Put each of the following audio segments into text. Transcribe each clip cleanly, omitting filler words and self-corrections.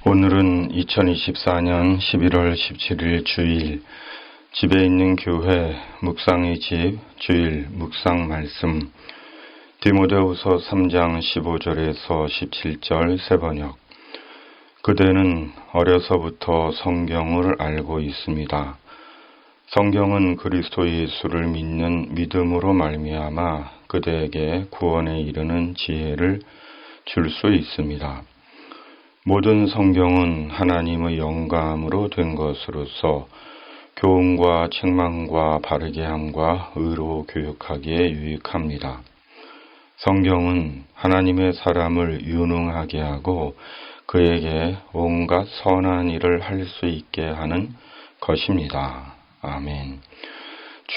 오늘은 2024년 11월 17일 주일 집에 있는 교회 묵상의 집 주일 묵상 말씀 디모데후서 3장 15절에서 17절 새번역. 그대는 어려서부터 성경을 알고 있습니다. 성경은 그리스도 예수를 믿는 믿음으로 말미암아 그대에게 구원에 이르는 지혜를 줄 수 있습니다. 모든 성경은 하나님의 영감으로 된 것으로서 교훈과 책망과 바르게 함과 의로 교육하기에 유익합니다. 성경은 하나님의 사람을 유능하게 하고 그에게 온갖 선한 일을 할 수 있게 하는 것입니다. 아멘.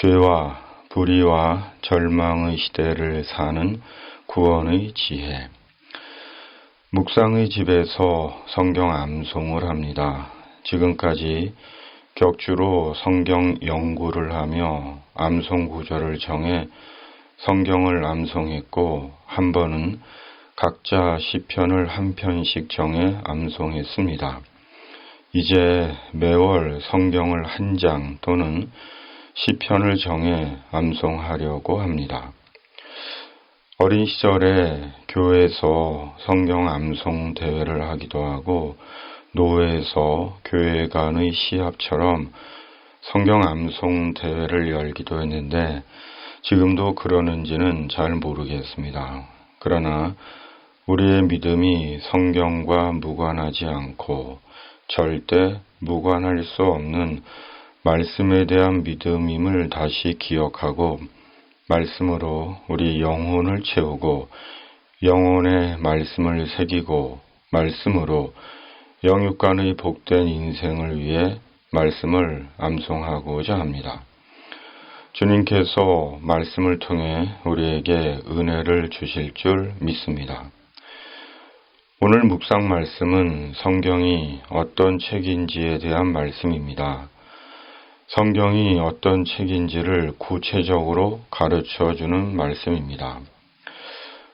죄와 불의와 절망의 시대를 사는 구원의 지혜. 묵상의 집에서 성경 암송을 합니다. 지금까지 격주로 성경 연구를 하며 암송 구절을 정해 성경을 암송했고 한 번은 각자 시편을 한 편씩 정해 암송했습니다. 이제 매월 성경을 한 장 또는 시편을 정해 암송하려고 합니다. 어린 시절에 교회에서 성경 암송 대회를 하기도 하고 노회에서 교회 간의 시합처럼 성경 암송 대회를 열기도 했는데 지금도 그러는지는 잘 모르겠습니다. 그러나 우리의 믿음이 성경과 무관하지 않고 절대 무관할 수 없는 말씀에 대한 믿음임을 다시 기억하고 말씀으로 우리 영혼을 채우고 영혼의 말씀을 새기고 말씀으로 영육간의 복된 인생을 위해 말씀을 암송하고자 합니다. 주님께서 말씀을 통해 우리에게 은혜를 주실 줄 믿습니다. 오늘 묵상 말씀은 성경이 어떤 책인지에 대한 말씀입니다. 성경이 어떤 책인지를 구체적으로 가르쳐주는 말씀입니다.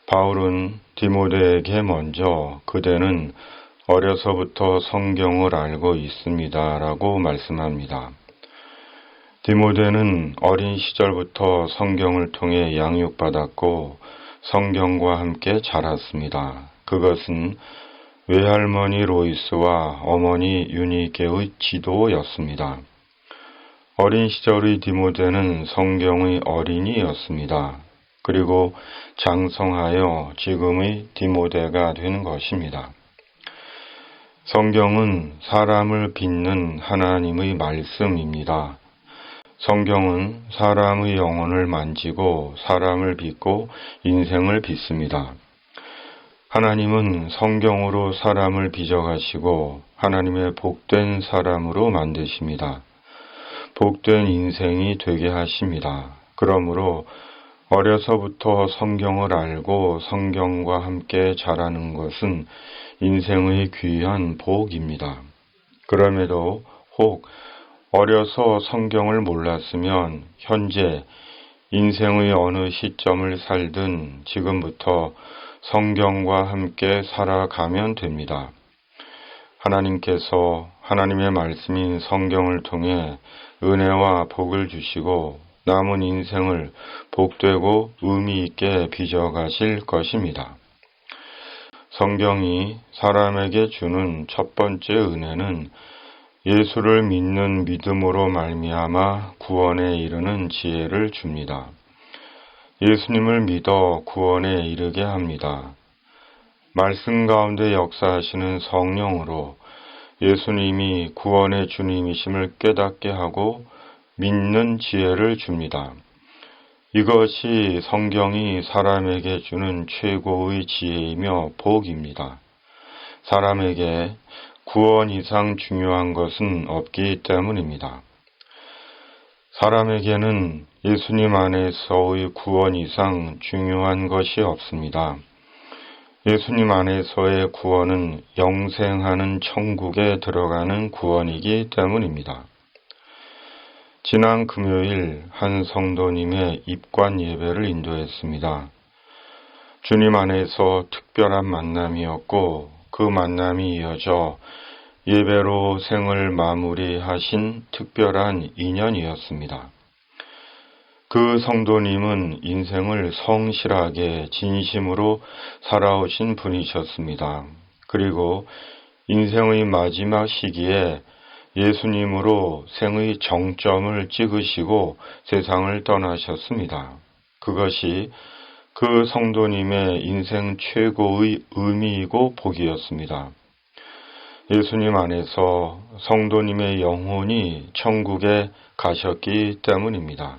바울은 디모데에게 먼저 그대는 어려서부터 성경을 알고 있습니다 라고 말씀합니다. 디모데는 어린 시절부터 성경을 통해 양육받았고 성경과 함께 자랐습니다. 그것은 외할머니 로이스와 어머니 유니게의 지도였습니다. 어린 시절의 디모데는 성경의 어린이였습니다. 그리고 장성하여 지금의 디모데가 된 것입니다. 성경은 사람을 빚는 하나님의 말씀입니다. 성경은 사람의 영혼을 만지고 사람을 빚고 인생을 빚습니다. 하나님은 성경으로 사람을 빚어가시고 하나님의 복된 사람으로 만드십니다. 복된 인생이 되게 하십니다. 그러므로 어려서부터 성경을 알고 성경과 함께 자라는 것은 인생의 귀한 복입니다. 그럼에도 혹 어려서 성경을 몰랐으면 현재 인생의 어느 시점을 살든 지금부터 성경과 함께 살아가면 됩니다. 하나님께서 하나님의 말씀인 성경을 통해 은혜와 복을 주시고 남은 인생을 복되고 의미 있게 빚어가실 것입니다. 성경이 사람에게 주는 첫 번째 은혜는 예수를 믿는 믿음으로 말미암아 구원에 이르는 지혜를 줍니다. 예수님을 믿어 구원에 이르게 합니다. 말씀 가운데 역사하시는 성령으로 예수님이 구원의 주님이심을 깨닫게 하고 믿는 지혜를 줍니다. 이것이 성경이 사람에게 주는 최고의 지혜이며 복입니다. 사람에게 구원 이상 중요한 것은 없기 때문입니다. 사람에게는 예수님 안에서의 구원 이상 중요한 것이 없습니다. 예수님 안에서의 구원은 영생하는 천국에 들어가는 구원이기 때문입니다. 지난 금요일 한 성도님의 입관 예배를 인도했습니다. 주님 안에서 특별한 만남이었고 그 만남이 이어져 예배로 생을 마무리하신 특별한 인연이었습니다. 그 성도님은 인생을 성실하게 진심으로 살아오신 분이셨습니다. 그리고 인생의 마지막 시기에 예수님으로 생의 정점을 찍으시고 세상을 떠나셨습니다. 그것이 그 성도님의 인생 최고의 의미이고 복이었습니다. 예수님 안에서 성도님의 영혼이 천국에 가셨기 때문입니다.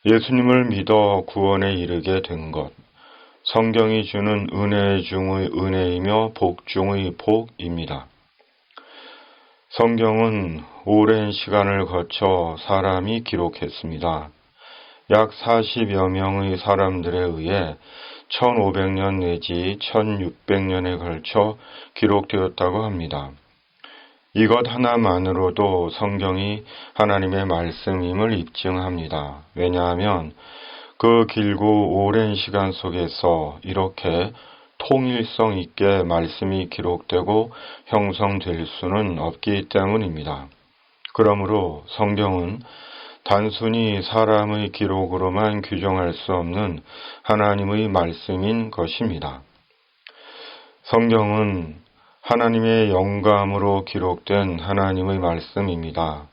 예수님을 믿어 구원에 이르게 된 것, 성경이 주는 은혜 중의 은혜이며 복 중의 복입니다. 성경은 오랜 시간을 거쳐 사람이 기록했습니다. 약 40여 명의 사람들에 의해 1500년 내지 1600년에 걸쳐 기록되었다고 합니다. 이것 하나만으로도 성경이 하나님의 말씀임을 입증합니다. 왜냐하면 그 길고 오랜 시간 속에서 이렇게 통일성 있게 말씀이 기록되고 형성될 수는 없기 때문입니다. 그러므로 성경은 단순히 사람의 기록으로만 규정할 수 없는 하나님의 말씀인 것입니다. 성경은 하나님의 영감으로 기록된 하나님의 말씀입니다.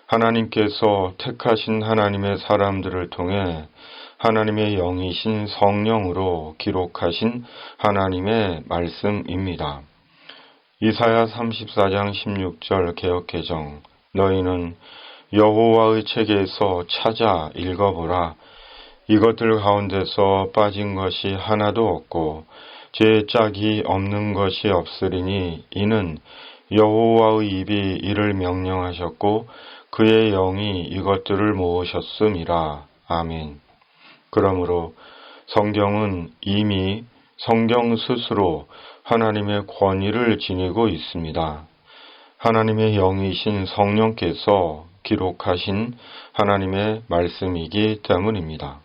하나님께서 택하신 하나님의 사람들을 통해 하나님의 영이신 성령으로 기록하신 하나님의 말씀입니다. 이사야 34장 16절 개역개정, 너희는 여호와의 책에서 찾아 읽어보라. 이것들 가운데서 빠진 것이 하나도 없고 제 짝이 없는 것이 없으리니 이는 여호와의 입이 이를 명령하셨고 그의 영이 이것들을 모으셨음이라. 아멘. 그러므로 성경은 이미 성경 스스로 하나님의 권위를 지니고 있습니다. 하나님의 영이신 성령께서 기록하신 하나님의 말씀이기 때문입니다.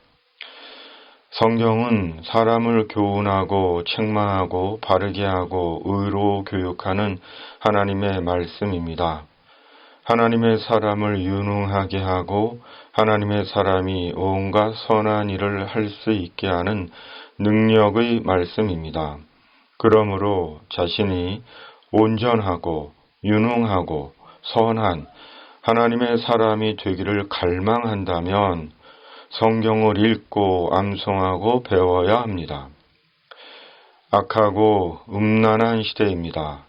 성경은 사람을 교훈하고 책망하고 바르게 하고 의로 교육하는 하나님의 말씀입니다. 하나님의 사람을 유능하게 하고 하나님의 사람이 온갖 선한 일을 할 수 있게 하는 능력의 말씀입니다. 그러므로 자신이 온전하고 유능하고 선한 하나님의 사람이 되기를 갈망한다면 성경을 읽고 암송하고 배워야 합니다. 악하고 음란한 시대입니다.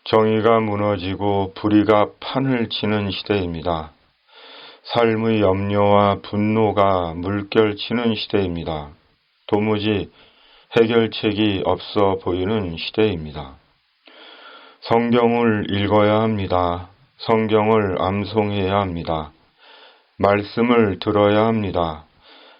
정의가 무너지고 불의가 판을 치는 시대입니다. 삶의 염려와 분노가 물결치는 시대입니다. 도무지 해결책이 없어 보이는 시대입니다. 성경을 읽어야 합니다. 성경을 암송해야 합니다. 말씀을 들어야 합니다.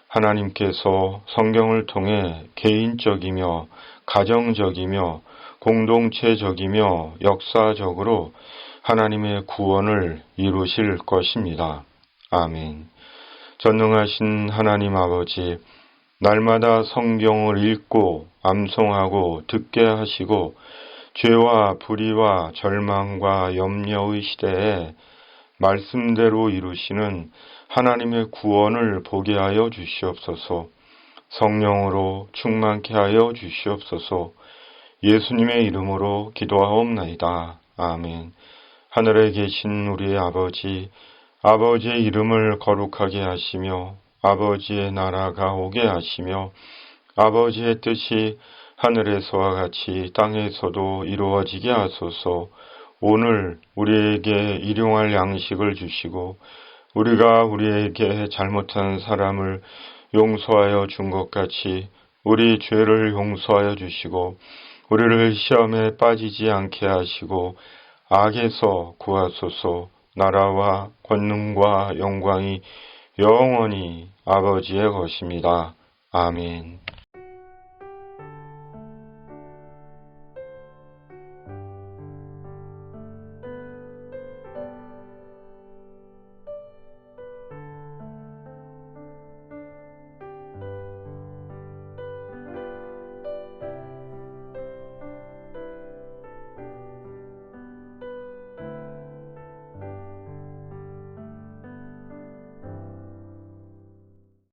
하나님께서 성경을 통해 개인적이며 가정적이며 공동체적이며 역사적으로 하나님의 구원을 이루실 것입니다. 아멘. 전능하신 하나님 아버지, 날마다 성경을 읽고 암송하고 듣게 하시고 죄와 불의와 절망과 염려의 시대에 말씀대로 이루시는 하나님의 구원을 보게 하여 주시옵소서. 성령으로 충만케 하여 주시옵소서. 예수님의 이름으로 기도하옵나이다. 아멘. 하늘에 계신 우리의 아버지, 아버지의 이름을 거룩하게 하시며 아버지의 나라가 오게 하시며 아버지의 뜻이 하늘에서와 같이 땅에서도 이루어지게 하소서. 오늘 우리에게 일용할 양식을 주시고 우리가 우리에게 잘못한 사람을 용서하여 준 것 같이 우리 죄를 용서하여 주시고 우리를 시험에 빠지지 않게 하시고 악에서 구하소서. 나라와 권능과 영광이 영원히 아버지의 것입니다. 아멘.